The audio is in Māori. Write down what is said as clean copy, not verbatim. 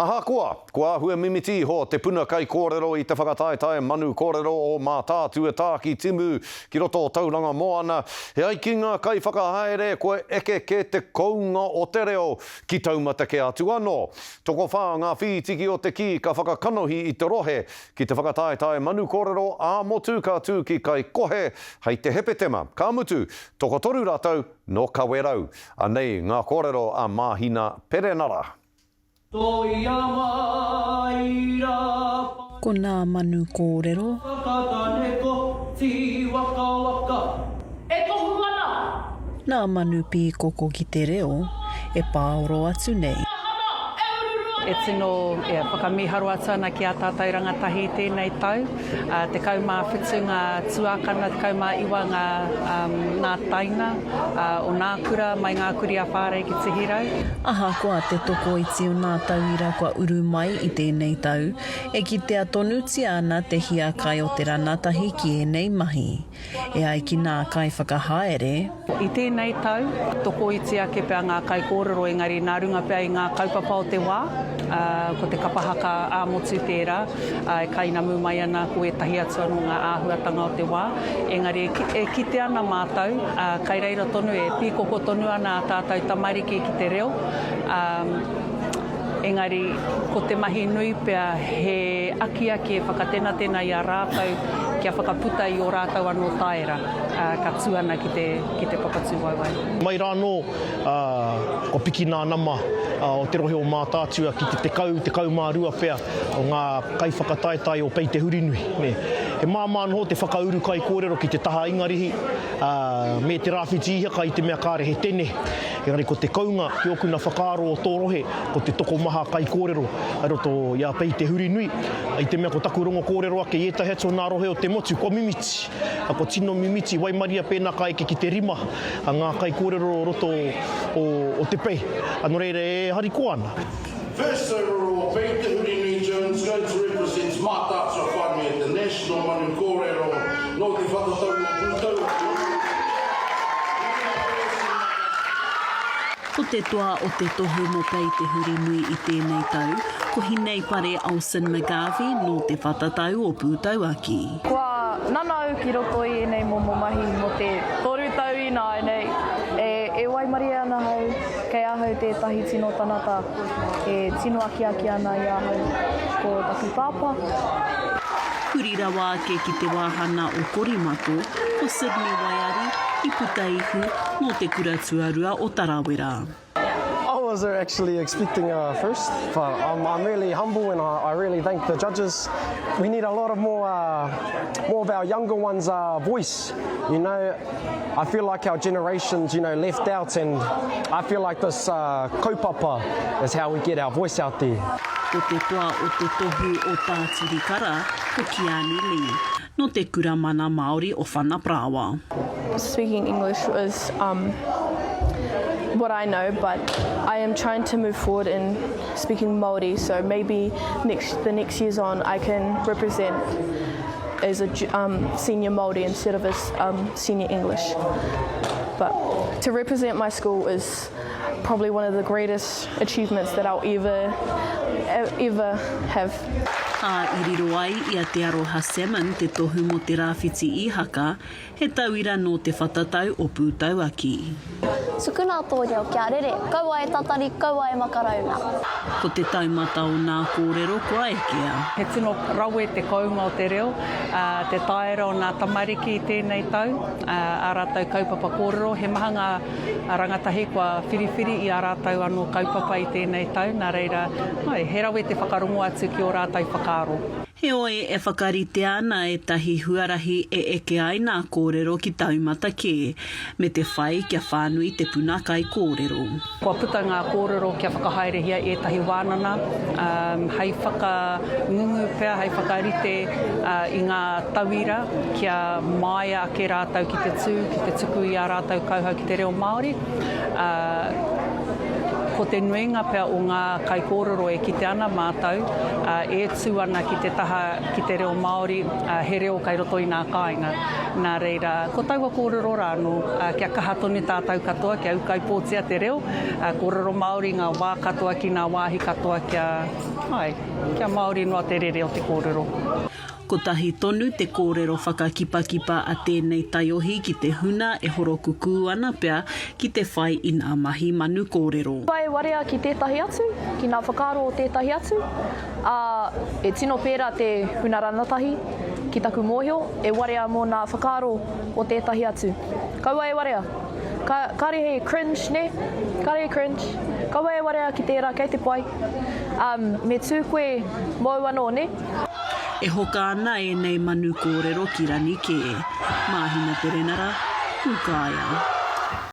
Ahakoa, kua hua mimiti ho te puna kai kōrero I te whakataetae Manu Kōrero o Mataatua-Takitimu ki roto o Tauranga Moana. He ai ki ngā kai whakahaere koe eke ke te kounga o te reo ki taumata ke atu anō. Toko whā ngā whitiki o te ki ka whakakanohi I te rohe ki te whakataetae Manu Kōrero a motu ka tū ki Kaikohe hei te hepetema. Ka mutu, toko toru rātou no Kawerau. Anei ngā kōrero a Mahina Perenara. Ko ngā Manu Kōrero. Ngā manu pi koko ki te reo, e pāoro atu nei. E tino whakamiharu atana ki a tātai rangatahi tēnei tau. Te kaumā whitu ngā tuakana, te kaumā iwa ngā taina, o ngā kura mai ngā kuri a whārei ki te hirau. Aha koa te toko iti o ngā tauira kua uru mai I tēnei tau, e ki te atonuti ana te hia kai o te ranatahi ki enei mahi. E ai ki ngā kai whakahaere. I tēnei tau, toko iti ake pia ngā kai kōrero, engari ngā runga pia I ngā kaupapa o te wā. Ko te kapahaka a motu tērā, e kaina mū mai ana ko e tahi atu anō ngā āhuatanga o te wā. Engari e kite ana mātou, kai reira tonu e pīkoko tonu ana a tātou tamariki ki te reo. Engari, ko te mahi nui pia he aki e whakatena tēnā I a rātou kia whakaputa I o rātou anō taera, ka tuana ki te papatū waiwai. Mai rā nō, ko piki nā nama o te rohe o Mātātua ki te kaumārua pia o ngā kai whakataetai o pei te hurinui. He māmāno te whakauru kai kōrero ki te taha ingarihi, me te rāwhiti ihaka I te mea kāre he tene. Engari ko te kaunga ki oku na whakaaro o tō rohe, ko te toko maha kai kōrero, ai roto ia pei te hurinui. I te mea ko taku rongo kōrero ake I etahi atu o ngā rohe o te motu, ko mimiti. Ko tino mimiti, waimaria pēnā ka eke ki te rima, a ngā kai kōrero roto o te pei. Anō reire e hari ko ana. First overall, Pei te Hurinui Jones going to represent Mataatua whānui at the National Manu Kōrero, no te whakatau o Pūkāea. Ko te toa o te tohu mo Pei te Hurinui I tēnei tau, ko hinei pare Alson McGarvey no te whatatau o Pūtauaki. Kua nanau ki roto I enei momo mahi mo te toru tau ina enei. E waimari ana hau, kei ahau tētahi tino tanata, e tino aki ana I ahau ko taku pāpā. Kuri rawa ake ki te wāhana o Korimato, ko Sydney Waiari, I puta ihu no te kura tuarua o Tarawera. I was actually expecting first, but I'm really humble and I really thank the judges. We need a lot of more of our younger ones' voice. You know, I feel like our generation's left out, and I feel like this kaupapa is how we get our voice out there. Ko te toa o te tohu o Tāturikara, ko Kiani Lee, no te kuramana Māori o Whanaprawa. Speaking English is what I know, but I am trying to move forward in speaking Māori, so maybe the next years on I can represent as a senior Māori instead of as senior English. But to represent my school is probably one of the greatest achievements that I'll ever have. Iriro ai I a te aroha Salmon te tohu mo te rāwhiti ihaka, he tauira no te whatatau o Pūtauaki. Sukuna tō reo kia rere, kaua e tatari, kaua e makaraunga. Ko te taumata o ngā kōrero kua ekea. He tino rawe te kaunga o te reo, te taera o ngā tamariki I tēnei tau, a rātou kaupapa kōrero. He maha ngā rangatahi kua whiriwhiri I a rātou anō kaupapa I tēnei tau, nā reira, he rawe te whakarongo atu ki o rātou whakaaro. He oe e whakarite ana e tahi huarahi e eke ai ngā kōrero ki taumata ke, me te whai kia whānui te puna kai kōrero. Kua puta ngā kōrero kia whakahaerehia e tahi wānana, hei whakangungu pia, hei whakarite I ngā tauira kia maia ake rātou ki te tuku I a rātou kauhau ki te reo Māori. Ko te nuinga pia o ngā kai kōrero e kite ana mātou, e tū ana ki te taha ki te reo Māori, he reo kai roto i nā kāinga. Nā reira, ko taua kōrero rāno, kia kaha tonu tātou katoa, kia ukai pōtia te reo, kōrero Māori, ngā wā katoa ki ngā wāhi katoa, kia Māori noa te rere o te kōrero. Ko tahi tonu te kōrero whakakipakipa a tēnei taiohi ki te huna e horo kuku ana pia ki te whai i ngā mahi manu kōrero. Pai warea ki tētahi atu, ki ngā whakaaro o tētahi atu, e tino pērā te huna ranatahi ki taku mōhio, e warea mō ngā whakaaro o tētahi atu. Kaua e warea, kare hei cringe ne, kare hei cringe, kaua e warea ki tērā kei te pai, me tū koe mau anō ne. E hoka ana e nei manu kōrero ki rani ke. Mahina Perenara, Pūkāea.